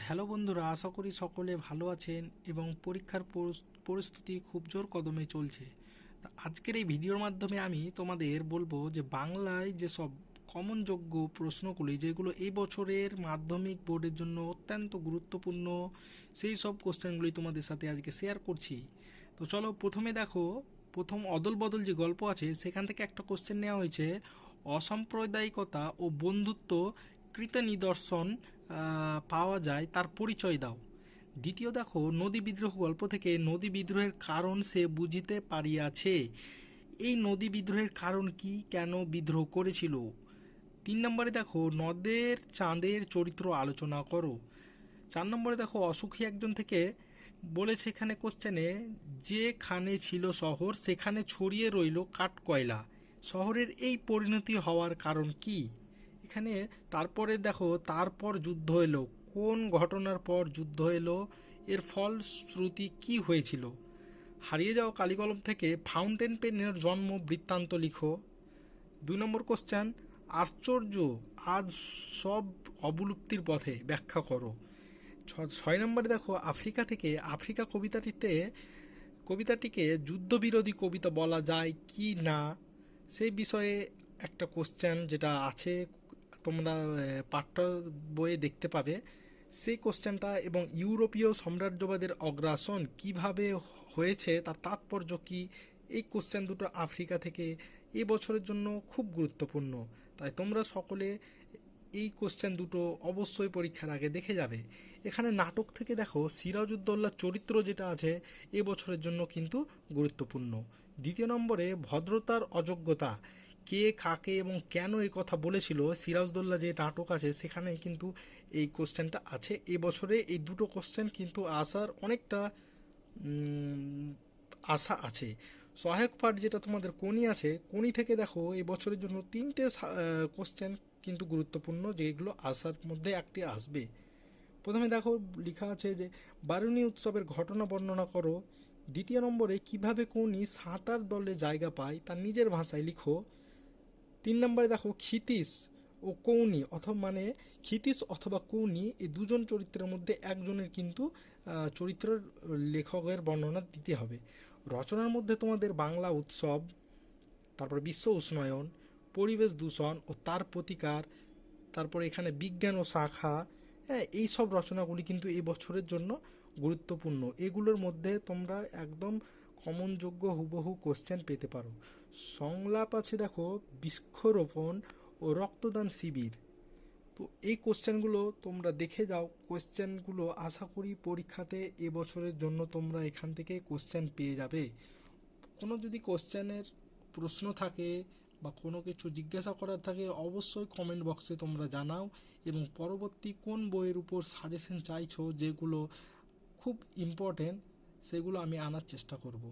Hello বন্ধুরা, আশা করি সকলে ভালো আছেন এবং পরীক্ষার প্রস্তুতি খুব জোর কদমে চলছে। তা আজকের এই ভিডিওর মাধ্যমে আমি তোমাদের বলবো যে বাংলায় যেসব কমনযোগ্য প্রশ্নগুলি যেগুলো এই বছরের মাধ্যমিক বোর্ডের জন্য অত্যন্ত গুরুত্বপূর্ণ, সেই সব কোশ্চেনগুলি তোমাদের সাথে আজকে শেয়ার করছি। তো চলো প্রথমে দেখো, প্রথম অদল বদল যে গল্প আছে সেখান থেকে একটা কোশ্চেন নেওয়া হয়েছে, অসাম্প্রদায়িকতা ও বন্ধুত্ব কৃত নিদর্শন পাওয়া যায় তার পরিচয় দাও। দ্বিতীয় দেখো, নদী বিদ্রোহ গল্প থেকে নদী বিদ্রোহের কারণ সে বুঝিতে পারিয়াছে। এই নদী বিদ্রোহের কারণ কি, কেন বিদ্রোহ করেছিল? 3 নম্বরে দেখো, নদের চাঁদের চরিত্র আলোচনা করো। 4 নম্বরে দেখো, অসুখী একজন থেকে বলেছে এখানে কোশ্চেনে, যেখানে ছিল শহর সেখানে ছড়িয়ে রইল কাঠকয়লা, শহরের এই পরিণতি হওয়ার কারণ কি? এখানে তারপরে দেখো, তারপর যুদ্ধ এলো, কোন ঘটনার পর যুদ্ধ এলো, এর ফলশ্রুতি কি হয়েছিল? হারিয়ে যাওয়া কালিকলম থেকে ফাউন্টেন পেনের জন্ম বৃত্তান্ত লিখো। 2 নম্বর কোশ্চেন, আশ্চর্য আজ সব অবলুপ্তির পথে, ব্যাখ্যা করো। 6 নম্বরে দেখো, আফ্রিকা থেকে আফ্রিকা কবিতাটিকে যুদ্ধবিরোধী কবিতা বলা যায় কি না, সেই বিষয়ে একটা কোশ্চেন যেটা আছে, তোমরা পাঠ্য বইয়ে দেখতে পাবে সেই কোশ্চেনটা। এবং ইউরোপীয় সাম্রাজ্যবাদের অগ্রাসন কিভাবে হয়েছে, তার তাৎপর্য কি, এই কোশ্চেন দুটো আফ্রিকা থেকে এই বছরের জন্য খুব গুরুত্বপূর্ণ। তাই তোমরা সকলে এই কোশ্চেন দুটো অবশ্যই পরীক্ষার আগে দেখে যাবে। এখানে নাটক থেকে দেখো, সিরাজউদ্দৌলার চরিত্র যেটা আছে এ বছরের জন্য কিন্তু গুরুত্বপূর্ণ। 2 নম্বরে, ভদ্রতার অযোগ্যতা, কে কাকে এবং কেন এই কথা বলেছিল, সিরাজউদ্দৌলা যে নাটক আছে সেখানে কিন্তু এই কোশ্চেনটা আছে। এ বছরে এই দুটো কোশ্চেন কিন্তু আসার অনেকটা আশা আছে। সহায়ক পাঠ যেটা তোমাদের কোনি আছে, কোনি থেকে দেখো এই বছরের জন্য 3টে কোশ্চেন কিন্তু গুরুত্বপূর্ণ, যেগুলো আসার মধ্যে একটি আসবে। প্রথমে দেখো লেখা আছে যে বারুণী উৎসবের ঘটনা বর্ণনা করো। 2 নম্বরে, কিভাবে কোনি সাঁতার দলে জায়গা পায় তার নিজের ভাষায় লিখো। 3 নম্বরে দেখো, ক্ষিতীশ ও কৌনি অথবা ক্ষিতীশ অথবা কৌনি এই দুজন চরিত্রের মধ্যে একজনের কিন্তু চরিত্রের লেখকের বর্ণনা দিতে হবে। রচনার মধ্যে তোমাদের বাংলা উৎসব, তারপর বিশ্ব উষ্ণায়ন, পরিবেশ দূষণ ও তার প্রতিকার, তারপরে এখানে বিজ্ঞান ও শাখা, হ্যাঁ, এই সব রচনাগুলি কিন্তু এই বছরের জন্য গুরুত্বপূর্ণ। এগুলোর মধ্যে তোমরা একদম কমনযোগ্য হুবহু কোশ্চেন পেতে পারো। সংলাপ আছে দেখো, বৃক্ষরোপণ ও রক্তদান শিবির। তো এই কোশ্চেনগুলো তোমরা দেখে যাও। কোশ্চেনগুলো আশা করি পরীক্ষাতে এবছরের জন্য তোমরা এখান থেকে কোশ্চেন পেয়ে যাবে। কোনো যদি কোশ্চেনের প্রশ্ন থাকে বা কোনো কিছু জিজ্ঞাসা করার থাকে, অবশ্যই কমেন্ট বক্সে তোমরা জানাও, এবং পরবর্তী কোন বইয়ের উপর সাজেশন চাইছো যেগুলো খুব ইম্পর্টেন্ট, সেগুলো আমি আনার চেষ্টা করব।